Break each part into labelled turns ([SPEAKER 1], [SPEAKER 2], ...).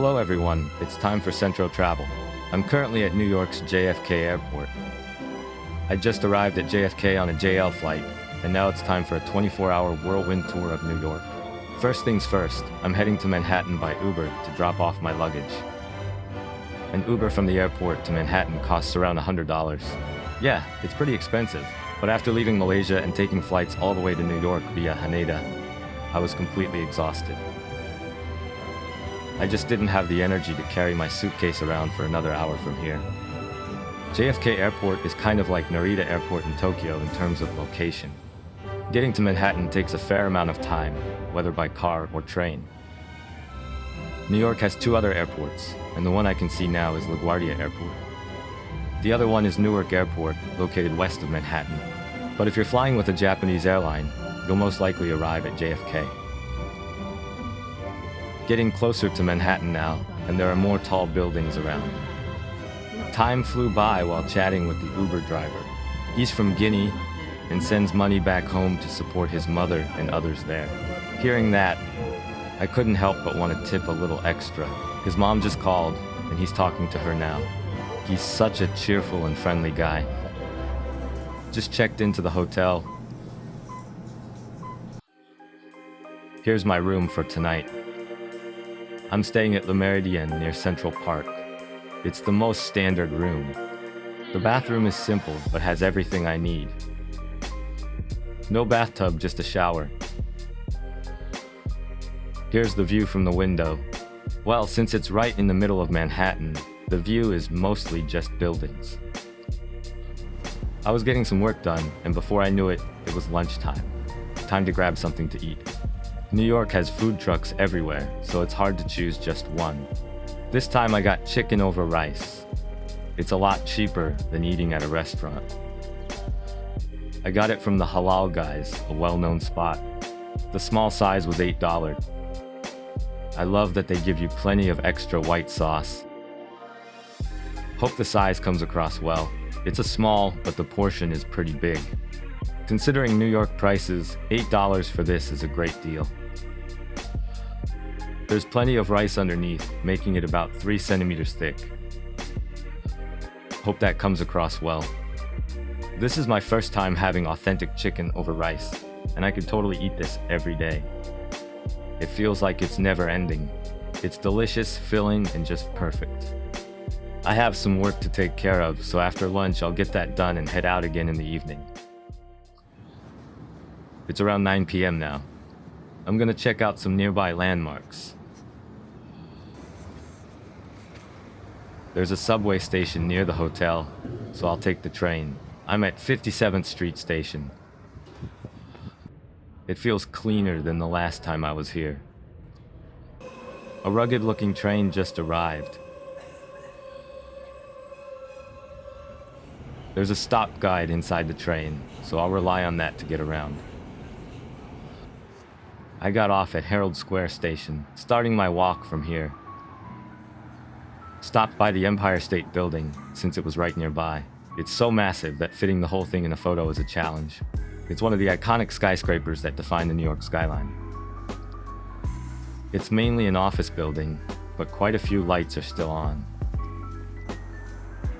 [SPEAKER 1] Hello everyone, it's time for Centro Travel. I'm currently at New York's JFK Airport. I just arrived at JFK on a JL flight, and now it's time for a 24-hour whirlwind tour of New York. First things first, I'm heading to Manhattan by Uber to drop off my luggage. An Uber from the airport to Manhattan costs around $100. Yeah, it's pretty expensive, but after leaving Malaysia and taking flights all the way to New York via Haneda, I was completely exhausted. I just didn't have the energy to carry my suitcase around for another hour from here. JFK Airport is kind of like Narita Airport in Tokyo in terms of location. Getting to Manhattan takes a fair amount of time, whether by car or train. New York has two other airports, and the one I can see now is LaGuardia Airport. The other one is Newark Airport, located west of Manhattan. But if you're flying with a Japanese airline, you'll most likely arrive at JFK. Getting closer to Manhattan now, and there are more tall buildings around. Time flew by while chatting with the Uber driver. He's from Guinea and sends money back home to support his mother and others there. Hearing that, I couldn't help but want to tip a little extra. His mom just called, and he's talking to her now. He's such a cheerful and friendly guy. Just checked into the hotel. Here's my room for tonight. I'm staying at Le Méridien near Central Park. It's the most standard room. The bathroom is simple, but has everything I need. No bathtub, just a shower. Here's the view from the window. Well, since it's right in the middle of Manhattan, the view is mostly just buildings. I was getting some work done, and before I knew it, it was lunchtime. Time to grab something to eat. New York has food trucks everywhere, so it's hard to choose just one. This time I got chicken over rice. It's a lot cheaper than eating at a restaurant. I got it from the Halal Guys, a well-known spot. The small size was $8. I love that they give you plenty of extra white sauce. Hope the size comes across well. It's a small, but the portion is pretty big. Considering New York prices, $8 for this is a great deal. There's plenty of rice underneath, making it about 3 centimeters thick. Hope that comes across well. This is my first time having authentic chicken over rice, and I could totally eat this every day. It feels like it's never ending. It's delicious, filling, and just perfect. I have some work to take care of, so after lunch I'll get that done and head out again in the evening. It's around 9 p.m. now. I'm gonna check out some nearby landmarks. There's a subway station near the hotel, so I'll take the train. I'm at 57th Street Station. It feels cleaner than the last time I was here. A rugged-looking train just arrived. There's a stop guide inside the train, so I'll rely on that to get around. I got off at Herald Square Station, starting my walk from here. Stopped by the Empire State Building, since it was right nearby. It's so massive that fitting the whole thing in a photo is a challenge. It's one of the iconic skyscrapers that define the New York skyline. It's mainly an office building, but quite a few lights are still on.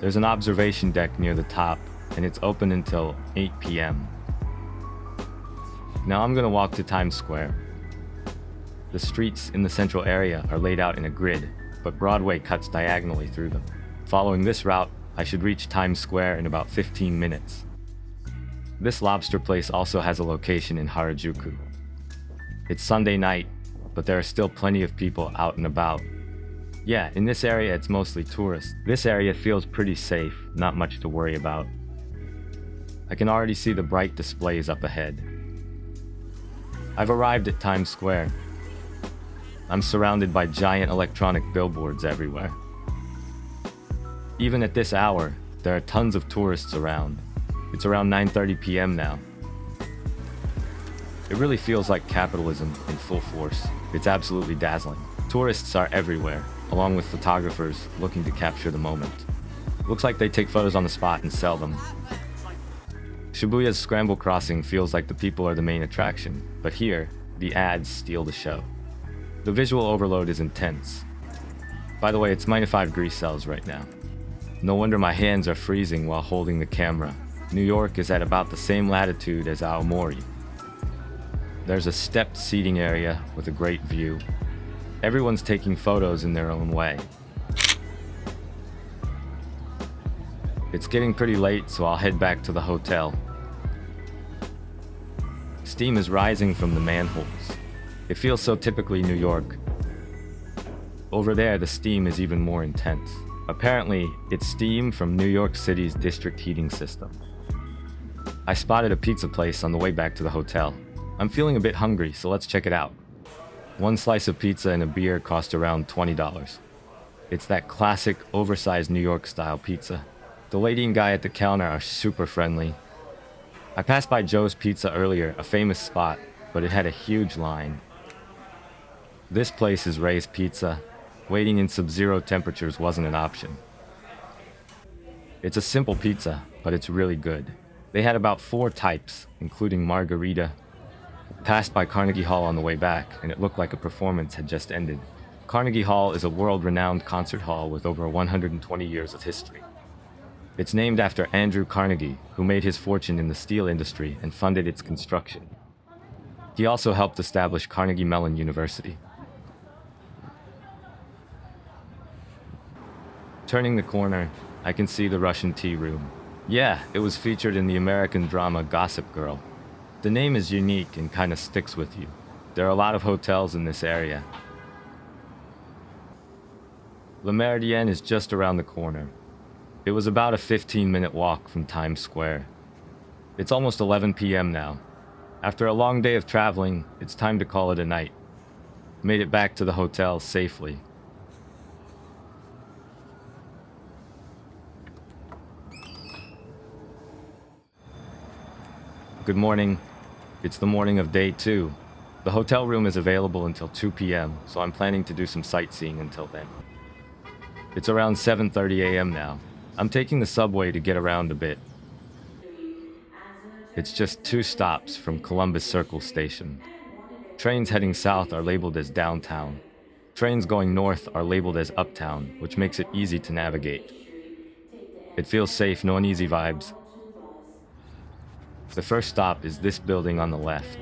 [SPEAKER 1] There's an observation deck near the top, and it's open until 8 p.m. Now I'm gonna walk to Times Square. The streets in the central area are laid out in a grid, but Broadway cuts diagonally through them. Following this route, I should reach Times Square in about 15 minutes. This lobster place also has a location in Harajuku. It's Sunday night, but there are still plenty of people out and about. Yeah, in this area it's mostly tourists. This area feels pretty safe, not much to worry about. I can already see the bright displays up ahead. I've arrived at Times Square. I'm surrounded by giant electronic billboards everywhere. Even at this hour, there are tons of tourists around. It's around 9:30 p.m. now. It really feels like capitalism in full force. It's absolutely dazzling. Tourists are everywhere, along with photographers looking to capture the moment. Looks like they take photos on the spot and sell them. Shibuya's Scramble Crossing feels like the people are the main attraction, but here, the ads steal the show. The visual overload is intense. By the way, it's -5 degrees Celsius right now. No wonder my hands are freezing while holding the camera. New York is at about the same latitude as Aomori. There's a stepped seating area with a great view. Everyone's taking photos in their own way. It's getting pretty late, so I'll head back to the hotel. Steam is rising from the manholes. It feels so typically New York. Over there, the steam is even more intense. Apparently, it's steam from New York City's district heating system. I spotted a pizza place on the way back to the hotel. I'm feeling a bit hungry, so let's check it out. One slice of pizza and a beer cost around $20. It's that classic, oversized New York style pizza. The lady and guy at the counter are super friendly. I passed by Joe's Pizza earlier, a famous spot, but it had a huge line. This place is Ray's Pizza. Waiting in sub-zero temperatures wasn't an option. It's a simple pizza, but it's really good. They had about 4 types, including margarita. Passed by Carnegie Hall on the way back, and it looked like a performance had just ended. Carnegie Hall is a world-renowned concert hall with over 120 years of history. It's named after Andrew Carnegie, who made his fortune in the steel industry and funded its construction. He also helped establish Carnegie Mellon University. Turning the corner, I can see the Russian tea room. Yeah, it was featured in the American drama Gossip Girl. The name is unique and kind of sticks with you. There are a lot of hotels in this area. Le Méridien is just around the corner. It was about a 15-minute walk from Times Square. It's almost 11 p.m. now. After a long day of traveling, it's time to call it a night. Made it back to the hotel safely. Good morning. It's the morning of day 2. The hotel room is available until 2 p.m., so I'm planning to do some sightseeing until then. It's around 7:30 a.m. now. I'm taking the subway to get around a bit. It's just 2 stops from Columbus Circle Station. Trains heading south are labeled as downtown. Trains going north are labeled as uptown, which makes it easy to navigate. It feels safe, no uneasy vibes. The first stop is this building on the left.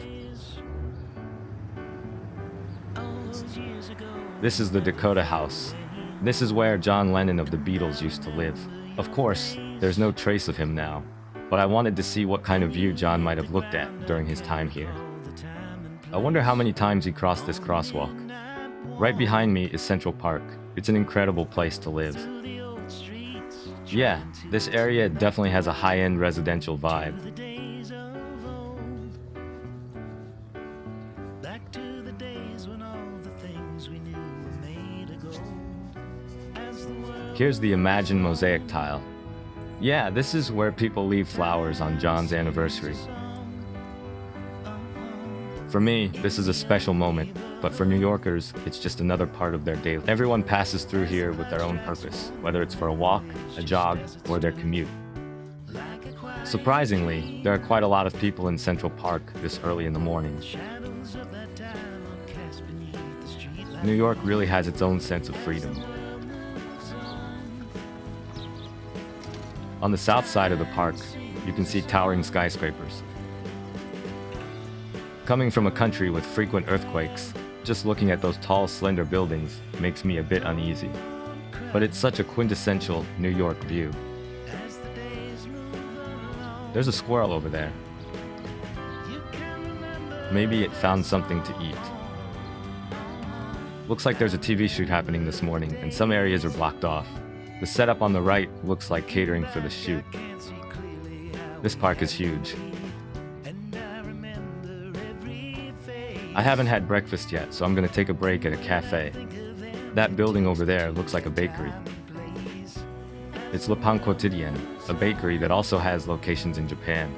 [SPEAKER 1] This is the Dakota House. This is where John Lennon of the Beatles used to live. Of course, there's no trace of him now, but I wanted to see what kind of view John might have looked at during his time here. I wonder how many times he crossed this crosswalk. Right behind me is Central Park. It's an incredible place to live. Yeah, this area definitely has a high-end residential vibe. Here's the Imagine mosaic tile. Yeah, this is where people leave flowers on John's anniversary. For me, this is a special moment, but for New Yorkers, it's just another part of their day. Everyone passes through here with their own purpose, whether it's for a walk, a jog, or their commute. Surprisingly, there are quite a lot of people in Central Park this early in the morning. New York really has its own sense of freedom. On the south side of the park, you can see towering skyscrapers. Coming from a country with frequent earthquakes, just looking at those tall, slender buildings makes me a bit uneasy. But it's such a quintessential New York view. There's a squirrel over there. Maybe it found something to eat. Looks like there's a TV shoot happening this morning, and some areas are blocked off. The setup on the right looks like catering for the shoot. This park is huge. I haven't had breakfast yet, so I'm gonna take a break at a cafe. That building over there looks like a bakery. It's Le Pain Quotidien, a bakery that also has locations in Japan.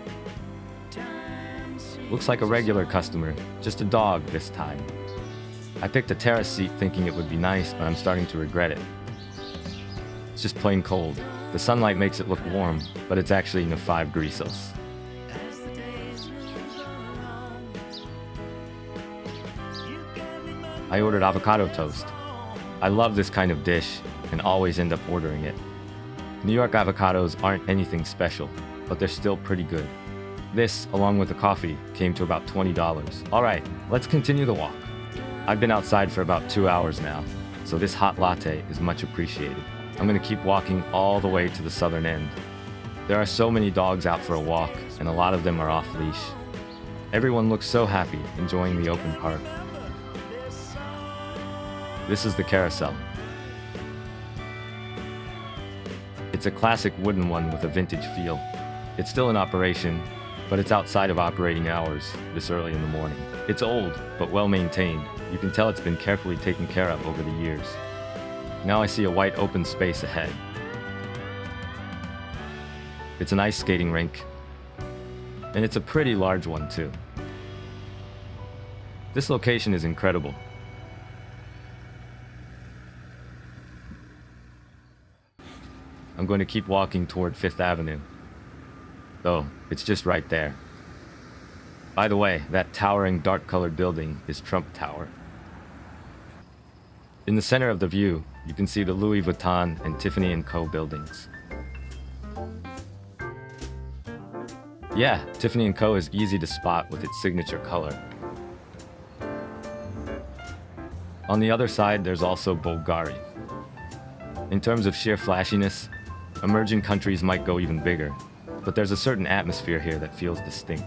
[SPEAKER 1] Looks like a regular customer, just a dog this time. I picked a terrace seat thinking it would be nice, but I'm starting to regret it. It's just plain cold. The sunlight makes it look warm, but it's actually in the 5 degrees Celsius. I ordered avocado toast. I love this kind of dish and always end up ordering it. New York avocados aren't anything special, but they're still pretty good. This, along with the coffee, came to about $20. Alright, let's continue the walk. I've been outside for about 2 hours now, so this hot latte is much appreciated. I'm gonna keep walking all the way to the southern end. There are so many dogs out for a walk, and a lot of them are off leash. Everyone looks so happy, enjoying the open park. This is the carousel. It's a classic wooden one with a vintage feel. It's still in operation, but it's outside of operating hours this early in the morning. It's old, but well maintained. You can tell it's been carefully taken care of over the years. Now I see a white open space ahead. It's an ice skating rink, and it's a pretty large one too. This location is incredible. I'm going to keep walking toward Fifth Avenue. Though, it's just right there. By the way, that towering dark-colored building is Trump Tower. In the center of the view, you can see the Louis Vuitton and Tiffany & Co. buildings. Yeah, Tiffany & Co. is easy to spot with its signature color. On the other side, there's also Bulgari. In terms of sheer flashiness, emerging countries might go even bigger, but there's a certain atmosphere here that feels distinct.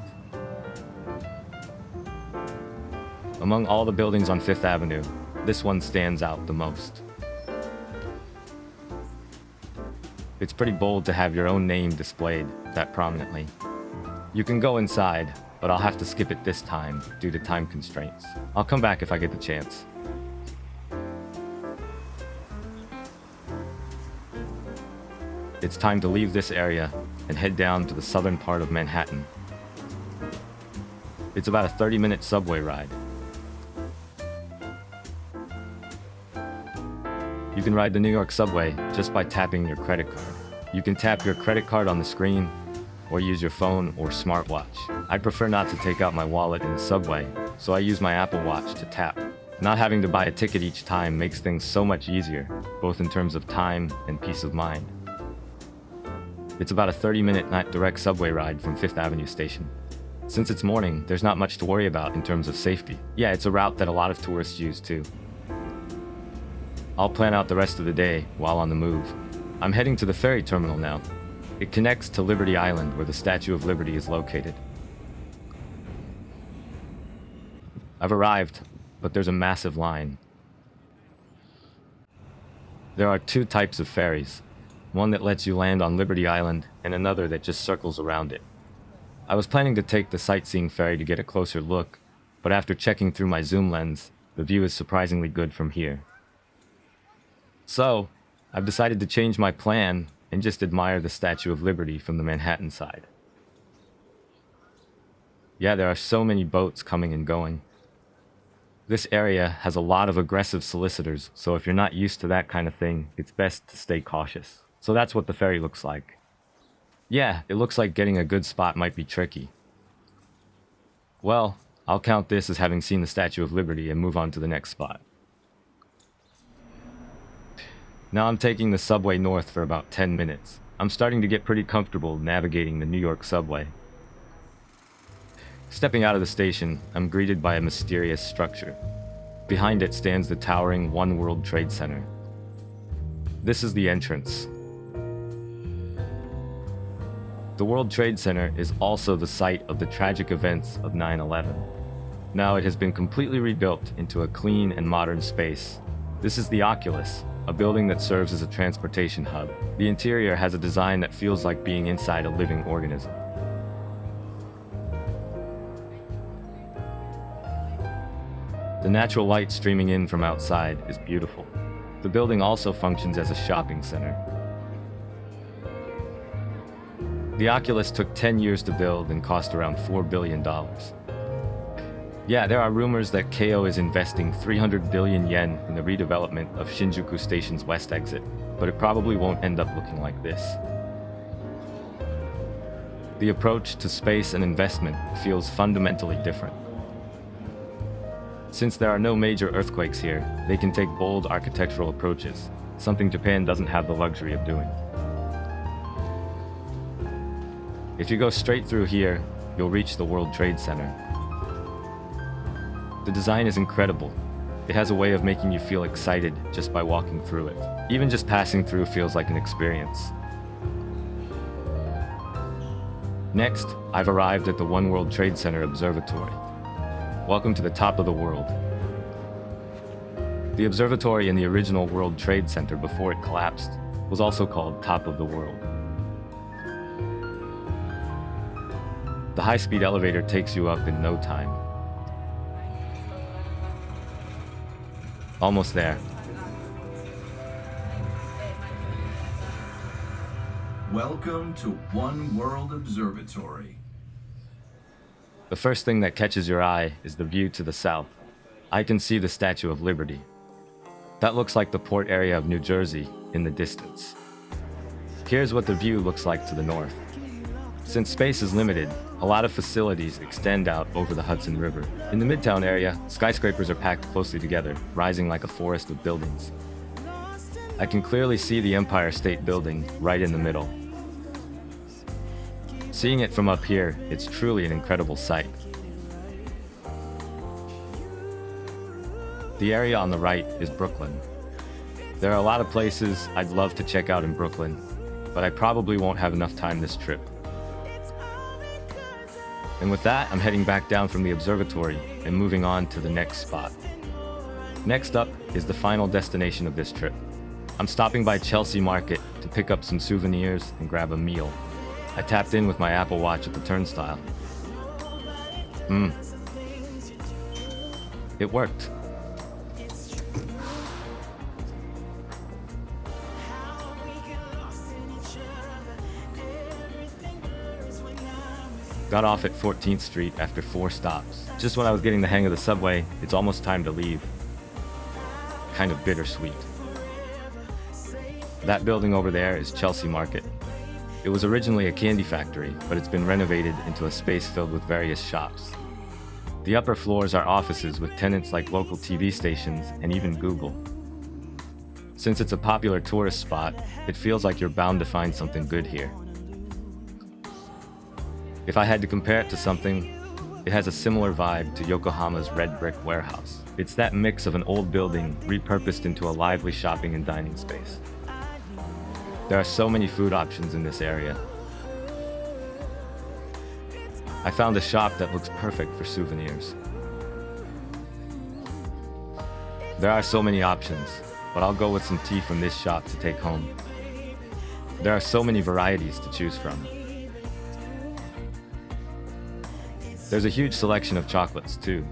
[SPEAKER 1] Among all the buildings on Fifth Avenue, this one stands out the most. It's pretty bold to have your own name displayed that prominently. You can go inside, but I'll have to skip it this time due to time constraints. I'll come back if I get the chance. It's time to leave this area and head down to the southern part of Manhattan. It's about a 30-minute subway ride. You can ride the New York subway just by tapping your credit card. You can tap your credit card on the screen or use your phone or smartwatch. I prefer not to take out my wallet in the subway, so I use my Apple Watch to tap. Not having to buy a ticket each time makes things so much easier, both in terms of time and peace of mind. It's about a 30-minute direct subway ride from Fifth Avenue Station. Since it's morning, there's not much to worry about in terms of safety. Yeah, it's a route that a lot of tourists use too. I'll plan out the rest of the day while on the move. I'm heading to the ferry terminal now. It connects to Liberty Island, where the Statue of Liberty is located. I've arrived, but there's a massive line. There are two types of ferries. One that lets you land on Liberty Island, and another that just circles around it. I was planning to take the sightseeing ferry to get a closer look, but after checking through my zoom lens, the view is surprisingly good from here. So, I've decided to change my plan and just admire the Statue of Liberty from the Manhattan side. Yeah, there are so many boats coming and going. This area has a lot of aggressive solicitors, so if you're not used to that kind of thing, it's best to stay cautious. So that's what the ferry looks like. Yeah, it looks like getting a good spot might be tricky. Well, I'll count this as having seen the Statue of Liberty and move on to the next spot. Now I'm taking the subway north for about 10 minutes. I'm starting to get pretty comfortable navigating the New York subway. Stepping out of the station, I'm greeted by a mysterious structure. Behind it stands the towering One World Trade Center. This is the entrance. The World Trade Center is also the site of the tragic events of 9/11. Now it has been completely rebuilt into a clean and modern space. This is the Oculus, a building that serves as a transportation hub. The interior has a design that feels like being inside a living organism. The natural light streaming in from outside is beautiful. The building also functions as a shopping center. The Oculus took 10 years to build and cost around $4 billion. Yeah, there are rumors that Keio is investing 300 billion yen in the redevelopment of Shinjuku Station's west exit, but it probably won't end up looking like this. The approach to space and investment feels fundamentally different. Since there are no major earthquakes here, they can take bold architectural approaches, something Japan doesn't have the luxury of doing. If you go straight through here, you'll reach the World Trade Center. The design is incredible. It has a way of making you feel excited just by walking through it. Even just passing through feels like an experience. Next, I've arrived at the One World Trade Center Observatory. Welcome to the top of the world. The observatory in the original World Trade Center before it collapsed was also called Top of the World. The high-speed elevator takes you up in no time. Almost there.
[SPEAKER 2] Welcome to One World Observatory.
[SPEAKER 1] The first thing that catches your eye is the view to the south. I can see the Statue of Liberty. That looks like the port area of New Jersey in the distance. Here's what the view looks like to the north. Since space is limited, a lot of facilities extend out over the Hudson River. In the Midtown area, skyscrapers are packed closely together, rising like a forest of buildings. I can clearly see the Empire State Building right in the middle. Seeing it from up here, it's truly an incredible sight. The area on the right is Brooklyn. There are a lot of places I'd love to check out in Brooklyn, but I probably won't have enough time this trip. And with that, I'm heading back down from the observatory and moving on to the next spot. Next up is the final destination of this trip. I'm stopping by Chelsea Market to pick up some souvenirs and grab a meal. I tapped in with my Apple Watch at the turnstile. It worked. Got off at 14th Street after 4 stops. Just when I was getting the hang of the subway, it's almost time to leave. Kind of bittersweet. That building over there is Chelsea Market. It was originally a candy factory, but it's been renovated into a space filled with various shops. The upper floors are offices with tenants like local TV stations and even Google. Since it's a popular tourist spot, it feels like you're bound to find something good here. If I had to compare it to something, it has a similar vibe to Yokohama's Red Brick Warehouse. It's that mix of an old building repurposed into a lively shopping and dining space. There are so many food options in this area. I found a shop that looks perfect for souvenirs. There are so many options, but I'll go with some tea from this shop to take home. There are so many varieties to choose from. There's a huge selection of chocolates too.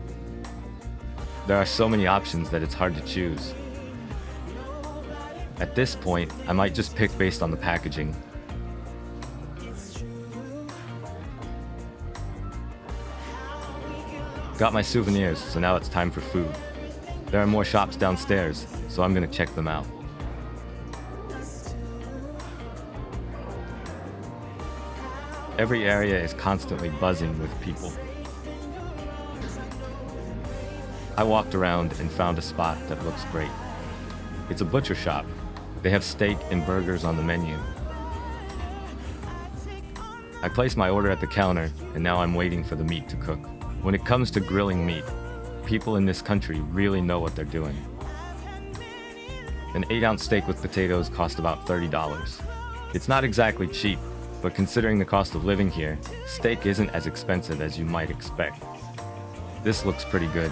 [SPEAKER 1] There are so many options that it's hard to choose. At this point, I might just pick based on the packaging. Got my souvenirs, so now it's time for food. There are more shops downstairs, so I'm gonna check them out. Every area is constantly buzzing with people. I walked around and found a spot that looks great. It's a butcher shop. They have steak and burgers on the menu. I placed my order at the counter, and now I'm waiting for the meat to cook. When it comes to grilling meat, people in this country really know what they're doing. An 8-ounce steak with potatoes cost about $30. It's not exactly cheap, but considering the cost of living here, steak isn't as expensive as you might expect. This looks pretty good.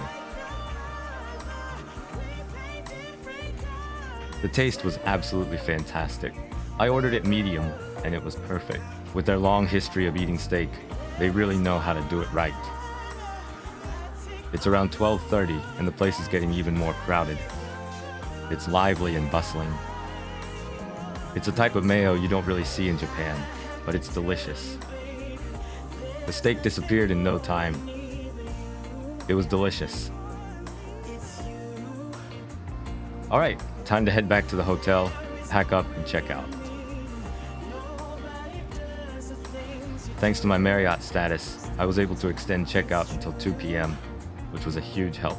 [SPEAKER 1] The taste was absolutely fantastic. I ordered it medium, and it was perfect. With their long history of eating steak, they really know how to do it right. It's around 12:30, and the place is getting even more crowded. It's lively and bustling. It's a type of mayo you don't really see in Japan, but it's delicious. The steak disappeared in no time. It was delicious. All right, time to head back to the hotel, pack up, and check out. Thanks to my Marriott status, I was able to extend checkout until 2 p.m., which was a huge help.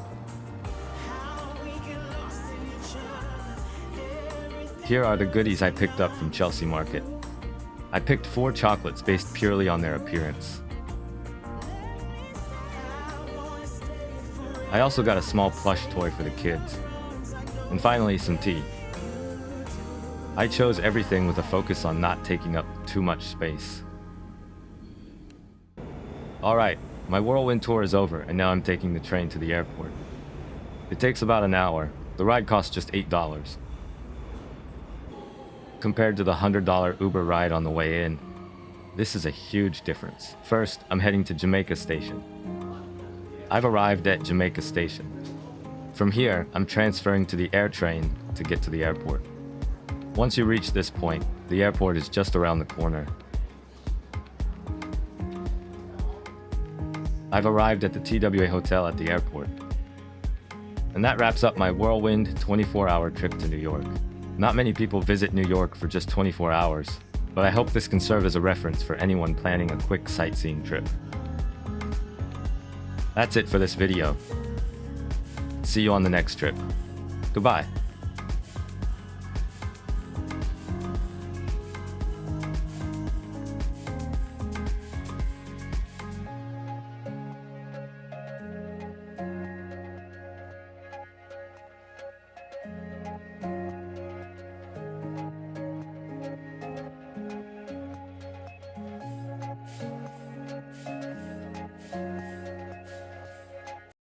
[SPEAKER 1] Here are the goodies I picked up from Chelsea Market. I picked 4 chocolates based purely on their appearance. I also got a small plush toy for the kids. And finally, some tea. I chose everything with a focus on not taking up too much space. Alright, my whirlwind tour is over, and now I'm taking the train to the airport. It takes about an hour. The ride costs just $8. Compared to the $100 Uber ride on the way in, this is a huge difference. First, I'm heading to Jamaica Station. I've arrived at Jamaica Station. From here, I'm transferring to the air train to get to the airport. Once you reach this point, the airport is just around the corner. I've arrived at the TWA Hotel at the airport. And that wraps up my whirlwind 24-hour trip to New York. Not many people visit New York for just 24 hours, but I hope this can serve as a reference for anyone planning a quick sightseeing trip. That's it for this video. See you on the next trip. Goodbye.